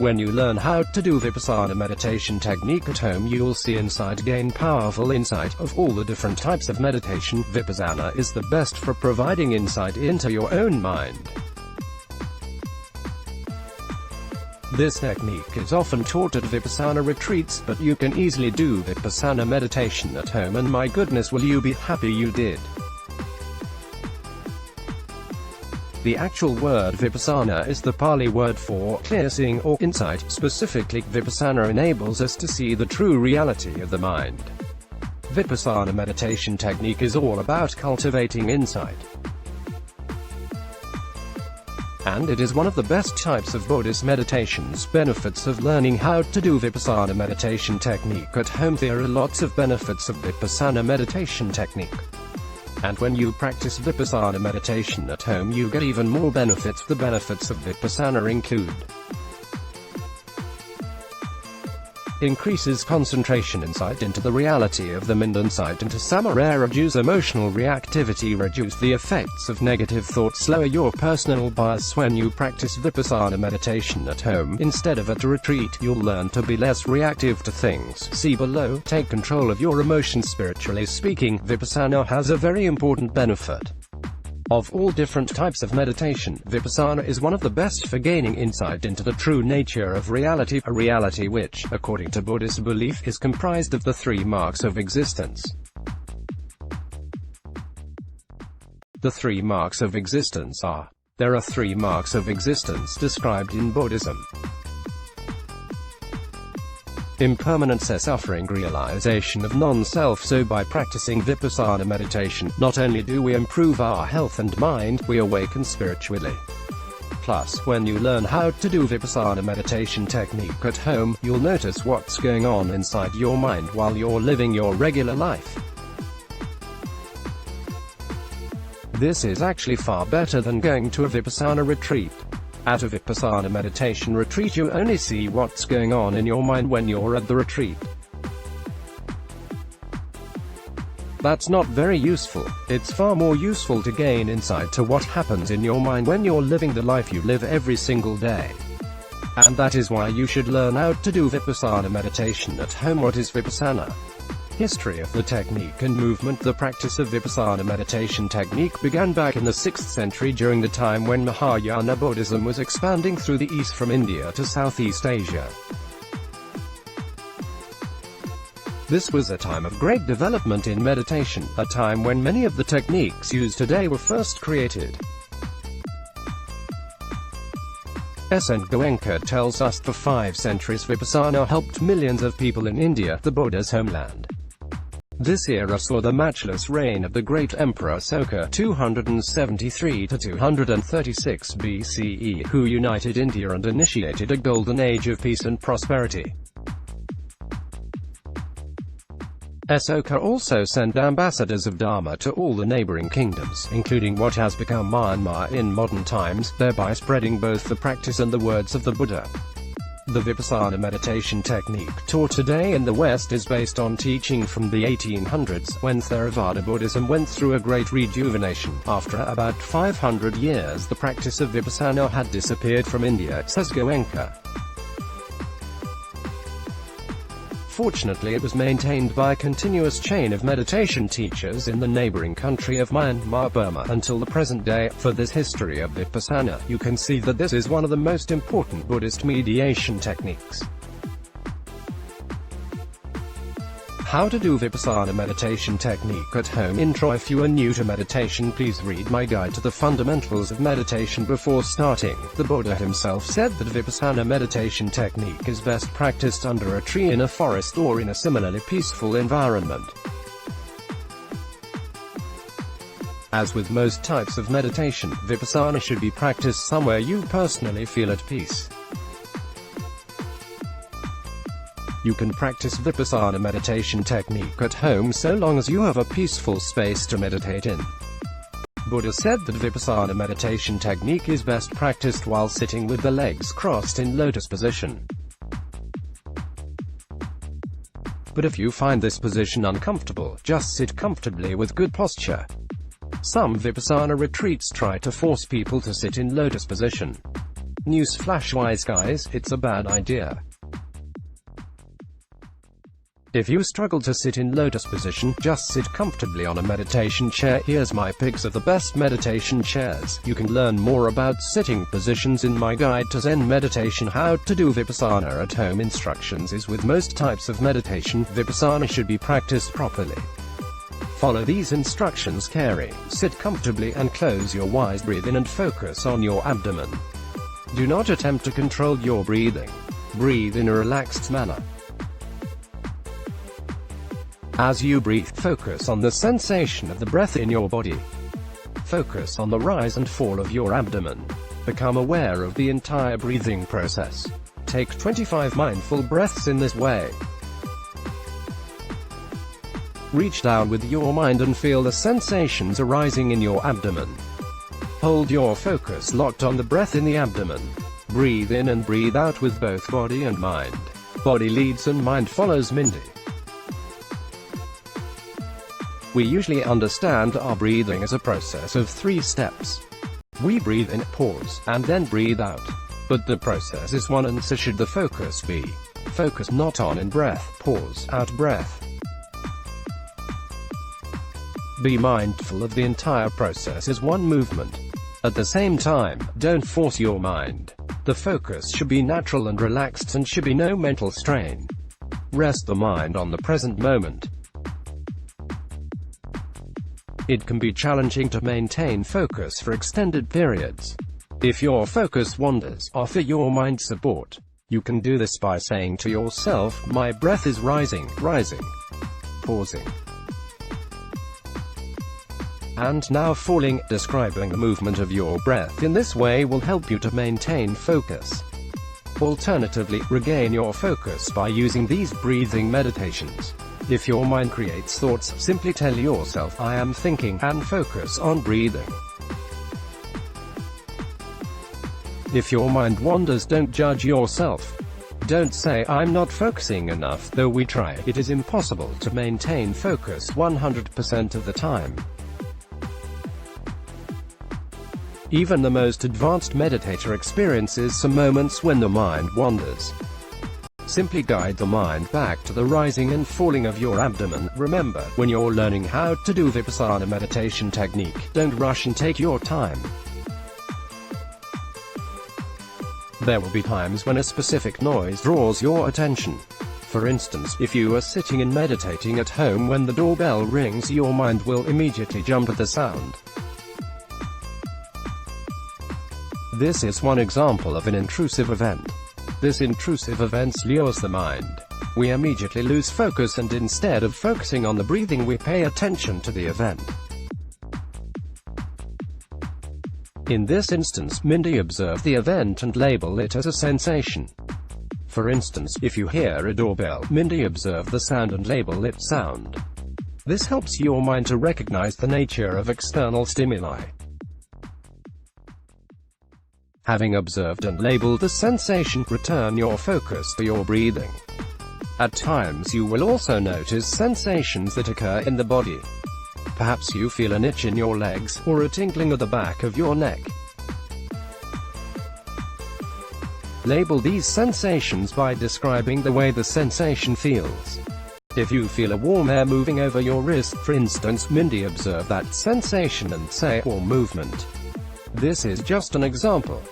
When you learn how to do Vipassana meditation technique at home, you'll see inside gain powerful insight. Of all the different types of meditation, Vipassana is the best for providing insight into your own mind. This technique is often taught at Vipassana retreats, but you can easily do Vipassana meditation at home, and my goodness, will you be happy you did. The actual word Vipassana is the Pali word for clear seeing or insight. Specifically, Vipassana enables us to see the true reality of the mind. Vipassana meditation technique is all about cultivating insight. And it is one of the best types of Buddhist meditations. Benefits of learning how to do Vipassana meditation technique at home. There are lots of benefits of Vipassana meditation technique. And when you practice Vipassana meditation at home, you get even more benefits. The benefits of Vipassana include: increases concentration, insight into the reality of the mind, insight into samara, reduce emotional reactivity, reduce the effects of negative thoughts, lower your personal bias. When you practice Vipassana meditation at home, instead of at a retreat, you'll learn to be less reactive to things. See below. Take control of your emotions. Spiritually speaking, Vipassana has a very important benefit. Of all different types of meditation, Vipassana is one of the best for gaining insight into the true nature of reality, a reality which, according to Buddhist belief, is comprised of the three marks of existence. The three marks of existence are: there are three marks of existence described in Buddhism. Impermanence, suffering, realization of non-self. So by practicing Vipassana meditation, not only do we improve our health and mind, we awaken spiritually. Plus, when you learn how to do Vipassana meditation technique at home, you'll notice what's going on inside your mind while you're living your regular life. This is actually far better than going to a Vipassana retreat. At a Vipassana meditation retreat, you only see what's going on in your mind when you're at the retreat. That's not very useful. It's far more useful to gain insight to what happens in your mind when you're living the life you live every single day. And that is why you should learn how to do Vipassana meditation at home. What is Vipassana? History of the technique and movement. The practice of Vipassana meditation technique began back in the 6th century during the time when Mahayana Buddhism was expanding through the east from India to Southeast Asia. This was a time of great development in meditation, a time when many of the techniques used today were first created. St. Goenka tells us for 5 centuries Vipassana helped millions of people in India, the Buddha's homeland. This era saw the matchless reign of the great Emperor Ashoka 273–236 BCE, who united India and initiated a golden age of peace and prosperity. Ashoka also sent ambassadors of Dharma to all the neighboring kingdoms, including what has become Myanmar in modern times, thereby spreading both the practice and the words of the Buddha. The Vipassana meditation technique taught today in the West is based on teaching from the 1800s, when Theravada Buddhism went through a great rejuvenation. After about 500 years, the practice of Vipassana had disappeared from India, says Goenka. Fortunately, it was maintained by a continuous chain of meditation teachers in the neighboring country of Myanmar, Burma, until the present day. For this history of Vipassana, you can see that this is one of the most important Buddhist meditation techniques. How to do Vipassana meditation technique at home. Intro. If you are new to meditation, please read my guide to the fundamentals of meditation before starting. The Buddha himself said that Vipassana meditation technique is best practiced under a tree, in a forest, or in a similarly peaceful environment. As with most types of meditation, Vipassana should be practiced somewhere you personally feel at peace. You can practice Vipassana meditation technique at home so long as you have a peaceful space to meditate in. Buddha said that Vipassana meditation technique is best practiced while sitting with the legs crossed in lotus position. But if you find this position uncomfortable, just sit comfortably with good posture. Some Vipassana retreats try to force people to sit in lotus position. Newsflash wise guys, it's a bad idea. If you struggle to sit in lotus position, just sit comfortably on a meditation chair. Here's my picks of the best meditation chairs. You can learn more about sitting positions in my guide to Zen meditation. How to do Vipassana at home. Instructions. Is with most types of meditation, Vipassana should be practiced properly. Follow these instructions carefully. Sit comfortably and close your eyes. Breathe in and focus on your abdomen. Do not attempt to control your breathing. Breathe in a relaxed manner. As you breathe, focus on the sensation of the breath in your body. Focus on the rise and fall of your abdomen. Become aware of the entire breathing process. Take 25 mindful breaths in this way. Reach down with your mind and feel the sensations arising in your abdomen. Hold your focus locked on the breath in the abdomen. Breathe in and breathe out with both body and mind. Body leads and mind follows. Mindy. We usually understand our breathing as a process of 3 steps. We breathe in, pause, and then breathe out. But the process is one, and so should the focus be. Focus not on in breath, pause, out breath. Be mindful of the entire process as one movement. At the same time, don't force your mind. The focus should be natural and relaxed, and should be no mental strain. Rest the mind on the present moment. It can be challenging to maintain focus for extended periods. If your focus wanders, offer your mind support. You can do this by saying to yourself, my breath is rising, rising, pausing, and now falling. Describing the movement of your breath in this way will help you to maintain focus. Alternatively, regain your focus by using these breathing meditations. If your mind creates thoughts, simply tell yourself, I am thinking, and focus on breathing. If your mind wanders, don't judge yourself. Don't say, I'm not focusing enough. Though we try, it is impossible to maintain focus 100% of the time. Even the most advanced meditator experiences some moments when the mind wanders. Simply guide the mind back to the rising and falling of your abdomen. Remember, when you're learning how to do Vipassana meditation technique, don't rush and take your time. There will be times when a specific noise draws your attention. For instance, if you are sitting and meditating at home, when the doorbell rings, your mind will immediately jump at the sound. This is one example of an intrusive event. This intrusive event lures the mind. We immediately lose focus, and instead of focusing on the breathing, we pay attention to the event. In this instance, Mindy observe the event and label it as a sensation. For instance, if you hear a doorbell, Mindy observe the sound and label it sound. This helps your mind to recognize the nature of external stimuli. Having observed and labeled the sensation, return your focus to your breathing. At times you will also notice sensations that occur in the body. Perhaps you feel an itch in your legs, or a tingling at the back of your neck. Label these sensations by describing the way the sensation feels. If you feel a warm air moving over your wrist, for instance, Mindy observe that sensation and say, warm movement. This is just an example.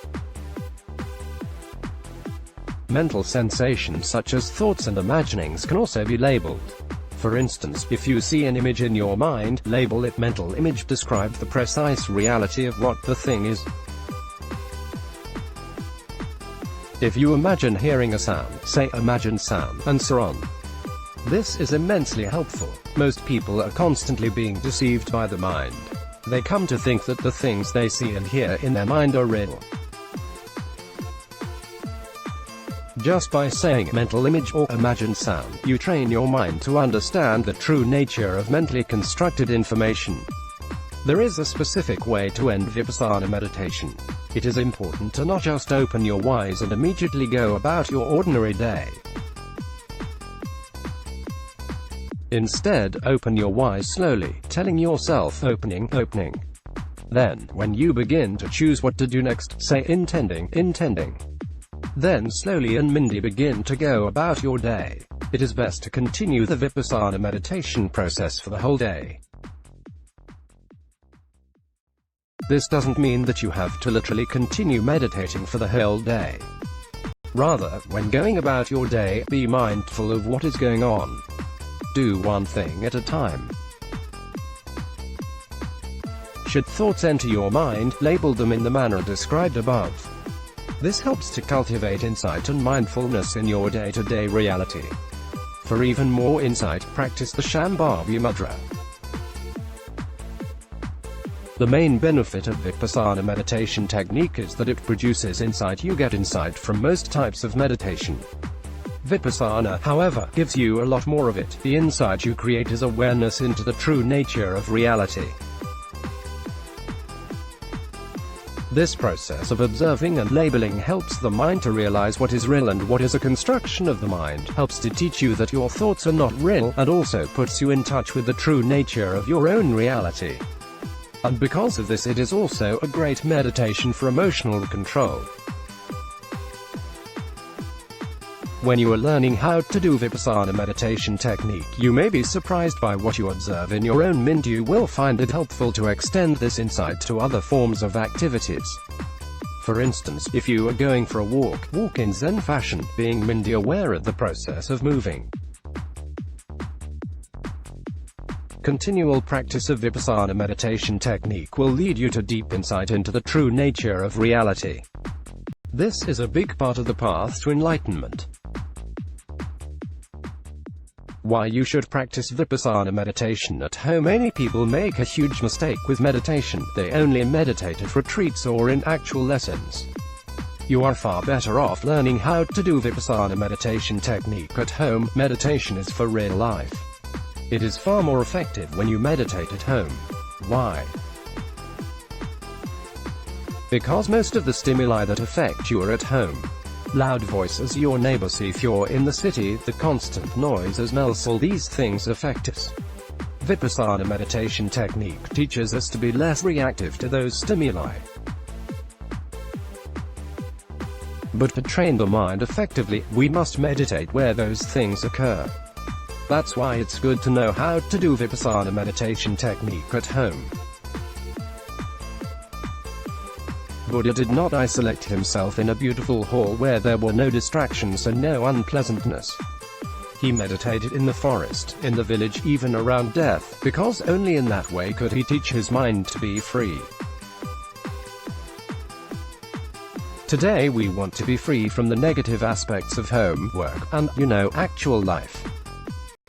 Mental sensations such as thoughts and imaginings can also be labeled. For instance, if you see an image in your mind, label it mental image. Describe the precise reality of what the thing is. If you imagine hearing a sound, say imagine sound, and so on. This is immensely helpful. Most people are constantly being deceived by the mind. They come to think that the things they see and hear in their mind are real. Just by saying mental image or imagine sound, you train your mind to understand the true nature of mentally constructed information. There is a specific way to end Vipassana meditation. It is important to not just open your eyes and immediately go about your ordinary day. Instead, open your eyes slowly, telling yourself, opening, opening. Then, when you begin to choose what to do next, say intending. Then slowly and Mindy begin to go about your day. It is best to continue the Vipassana meditation process for the whole day. This doesn't mean that you have to literally continue meditating for the whole day. Rather, when going about your day, be mindful of what is going on. Do one thing at a time. Should thoughts enter your mind, label them in the manner described above. This helps to cultivate insight and mindfulness in your day-to-day reality. For even more insight, practice the Shambhavi Mudra. The main benefit of Vipassana meditation technique is that it produces insight. You get insight from most types of meditation. Vipassana, however, gives you a lot more of it. The insight you create is awareness into the true nature of reality. This process of observing and labeling helps the mind to realize what is real and what is a construction of the mind, helps to teach you that your thoughts are not real, and also puts you in touch with the true nature of your own reality. And because of this, it is also a great meditation for emotional control. When you are learning how to do Vipassana meditation technique, you may be surprised by what you observe in your own mind. You will find it helpful to extend this insight to other forms of activities. For instance, if you are going for a walk in Zen fashion, being Mindy aware of the process of moving. Continual practice of Vipassana meditation technique will lead you to deep insight into the true nature of reality. This is a big part of the path to enlightenment. Why you should practice Vipassana meditation at home. Many people make a huge mistake with meditation. They only meditate at retreats or in actual lessons. You are far better off learning how to do Vipassana meditation technique at home. Meditation is for real life. It is far more effective when you meditate at home. Why? Because most of the stimuli that affect you are at home. Loud voices, your neighbors. If you're in the city, the constant noises, smells, all these things affect us. Vipassana meditation technique teaches us to be less reactive to those stimuli. But to train the mind effectively, we must meditate where those things occur. That's why it's good to know how to do Vipassana meditation technique at home. Buddha did not isolate himself in a beautiful hall where there were no distractions and no unpleasantness. He meditated in the forest, in the village, even around death, because only in that way could he teach his mind to be free. Today we want to be free from the negative aspects of home, work, and, actual life.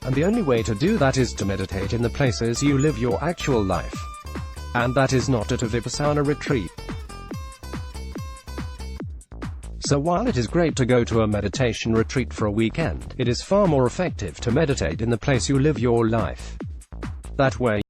And the only way to do that is to meditate in the places you live your actual life. And that is not at a Vipassana retreat. So while it is great to go to a meditation retreat for a weekend, it is far more effective to meditate in the place you live your life. That way,